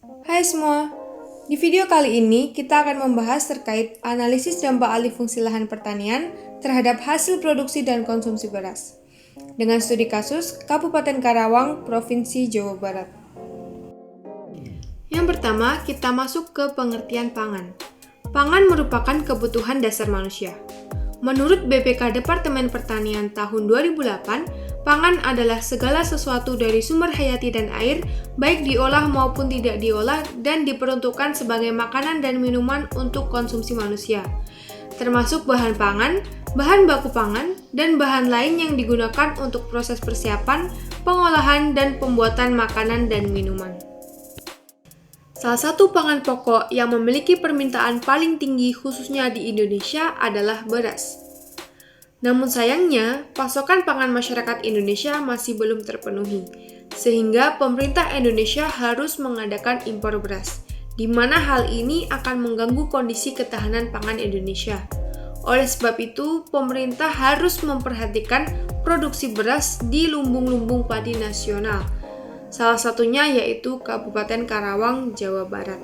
Hai semua, di video kali ini kita akan membahas terkait analisis dampak alih fungsi lahan pertanian terhadap hasil produksi dan konsumsi beras dengan studi kasus Kabupaten Karawang, Provinsi Jawa Barat. Yang pertama, kita masuk ke pengertian pangan. Pangan merupakan kebutuhan dasar manusia. Menurut BPK Departemen Pertanian tahun 2008, pangan adalah segala sesuatu dari sumber hayati dan air, baik diolah maupun tidak diolah, dan diperuntukkan sebagai makanan dan minuman untuk konsumsi manusia, termasuk bahan pangan, bahan baku pangan, dan bahan lain yang digunakan untuk proses persiapan, pengolahan, dan pembuatan makanan dan minuman. Salah satu pangan pokok yang memiliki permintaan paling tinggi khususnya di Indonesia adalah beras. Namun sayangnya, pasokan pangan masyarakat Indonesia masih belum terpenuhi, sehingga pemerintah Indonesia harus mengadakan impor beras, di mana hal ini akan mengganggu kondisi ketahanan pangan Indonesia. Oleh sebab itu, pemerintah harus memperhatikan produksi beras di lumbung-lumbung padi nasional, salah satunya yaitu Kabupaten Karawang, Jawa Barat.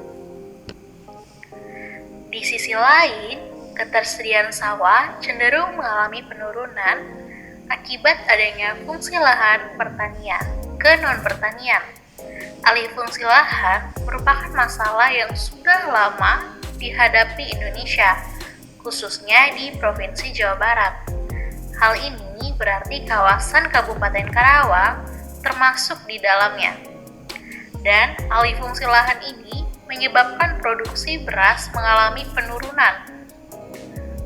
Di sisi lain, ketersediaan sawah cenderung mengalami penurunan akibat adanya fungsi lahan pertanian ke non-pertanian. Alih fungsi lahan merupakan masalah yang sudah lama dihadapi Indonesia, khususnya di Provinsi Jawa Barat. Hal ini berarti kawasan Kabupaten Karawang termasuk di dalamnya. Dan alih fungsi lahan ini menyebabkan produksi beras mengalami penurunan.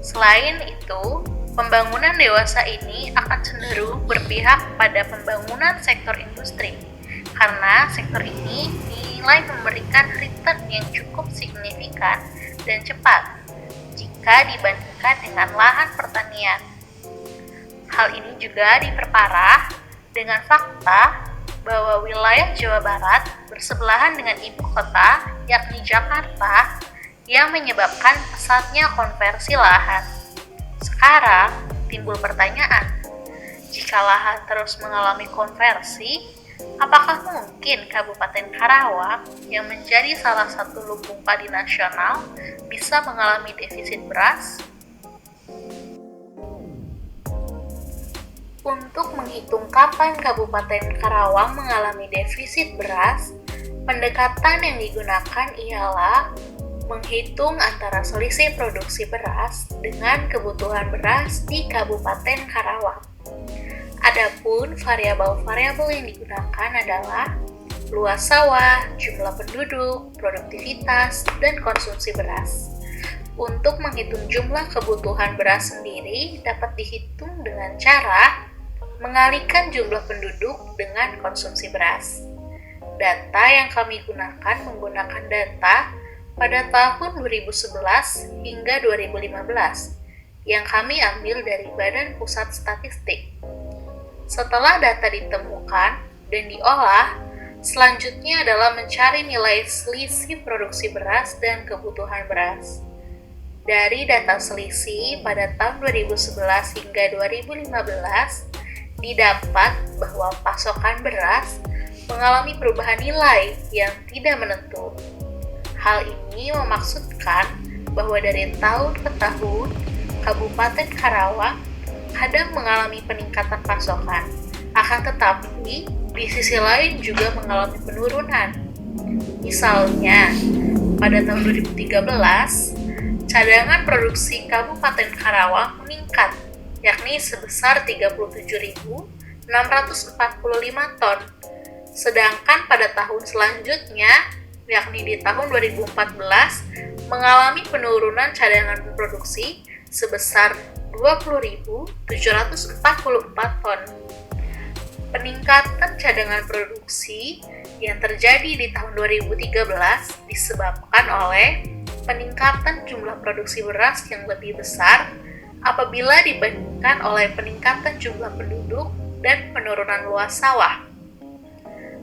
Selain itu, pembangunan dewasa ini akan cenderung berpihak pada pembangunan sektor industri, karena sektor ini dinilai memberikan return yang cukup signifikan dan cepat jika dibandingkan dengan lahan pertanian. Hal ini juga diperparah dengan fakta bahwa wilayah Jawa Barat bersebelahan dengan ibu kota, yakni Jakarta, yang menyebabkan pesatnya konversi lahan. Sekarang timbul pertanyaan, jika lahan terus mengalami konversi, apakah mungkin Kabupaten Karawang yang menjadi salah satu lumbung padi nasional bisa mengalami defisit beras? Untuk menghitung kapan Kabupaten Karawang mengalami defisit beras, pendekatan yang digunakan ialah menghitung antara selisih produksi beras dengan kebutuhan beras di Kabupaten Karawang. Adapun variabel-variabel yang digunakan adalah luas sawah, jumlah penduduk, produktivitas, dan konsumsi beras. Untuk menghitung jumlah kebutuhan beras sendiri dapat dihitung dengan cara mengalihkan jumlah penduduk dengan konsumsi beras. Data yang kami gunakan menggunakan data pada tahun 2011 hingga 2015 yang kami ambil dari Badan Pusat Statistik. Setelah data ditemukan dan diolah, selanjutnya adalah mencari nilai selisih produksi beras dan kebutuhan beras. Dari data selisih pada tahun 2011 hingga 2015, didapat bahwa pasokan beras mengalami perubahan nilai yang tidak menentu. Hal ini memaksudkan bahwa dari tahun ke tahun, Kabupaten Karawang kadang mengalami peningkatan pasokan, akan tetapi di sisi lain juga mengalami penurunan. Misalnya, pada tahun 2013, cadangan produksi Kabupaten Karawang meningkat, yakni sebesar 37.645 ton. Sedangkan pada tahun selanjutnya, yakni di tahun 2014, mengalami penurunan cadangan produksi sebesar 20.744 ton. Peningkatan cadangan produksi yang terjadi di tahun 2013 disebabkan oleh peningkatan jumlah produksi beras yang lebih besar apabila dibandingkan oleh peningkatan jumlah penduduk dan penurunan luas sawah.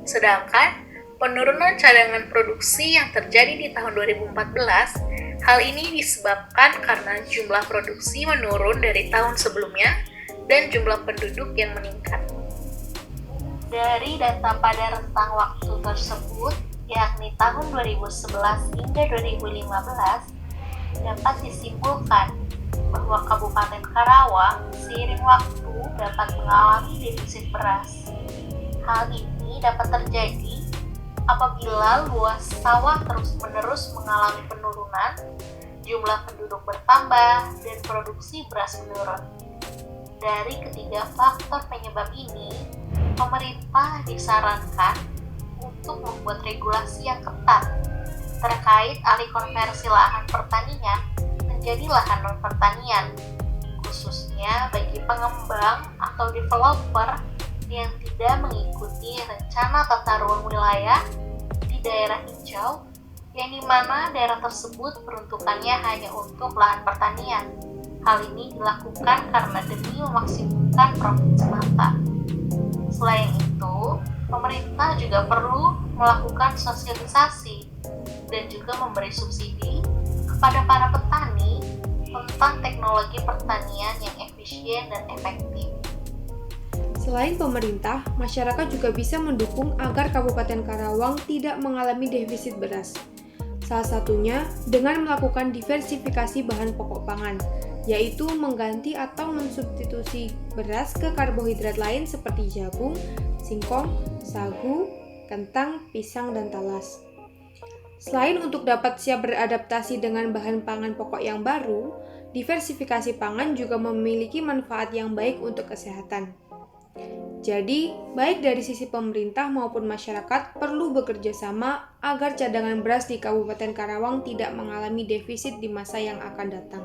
Sedangkan penurunan cadangan produksi yang terjadi di tahun 2014, hal ini disebabkan karena jumlah produksi menurun dari tahun sebelumnya dan jumlah penduduk yang meningkat. Dari data pada rentang waktu tersebut, yakni tahun 2011 hingga 2015, dapat disimpulkan bahwa Kabupaten Karawang seiring waktu dapat mengalami defisit beras. Hal ini dapat terjadi apabila luas sawah terus-menerus mengalami penurunan, jumlah penduduk bertambah, dan produksi beras menurun. Dari ketiga faktor penyebab ini, pemerintah disarankan untuk membuat regulasi yang ketat terkait alih konversi lahan pertanian menjadi lahan non-pertanian, khususnya bagi pengembang atau developer yang tidak mengikuti rencana tata ruang wilayah di daerah hijau, yang dimana daerah tersebut peruntukannya hanya untuk lahan pertanian. Hal ini dilakukan karena demi memaksimalkan profit semata. Selain itu, pemerintah juga perlu melakukan sosialisasi dan juga memberi subsidi kepada para petani tentang teknologi pertanian yang efisien dan efektif. Selain pemerintah, masyarakat juga bisa mendukung agar Kabupaten Karawang tidak mengalami defisit beras. Salah satunya dengan melakukan diversifikasi bahan pokok pangan, yaitu mengganti atau mensubstitusi beras ke karbohidrat lain seperti jagung, singkong, sagu, kentang, pisang, dan talas. Selain untuk dapat siap beradaptasi dengan bahan pangan pokok yang baru, diversifikasi pangan juga memiliki manfaat yang baik untuk kesehatan. Jadi, baik dari sisi pemerintah maupun masyarakat perlu bekerja sama agar cadangan beras di Kabupaten Karawang tidak mengalami defisit di masa yang akan datang.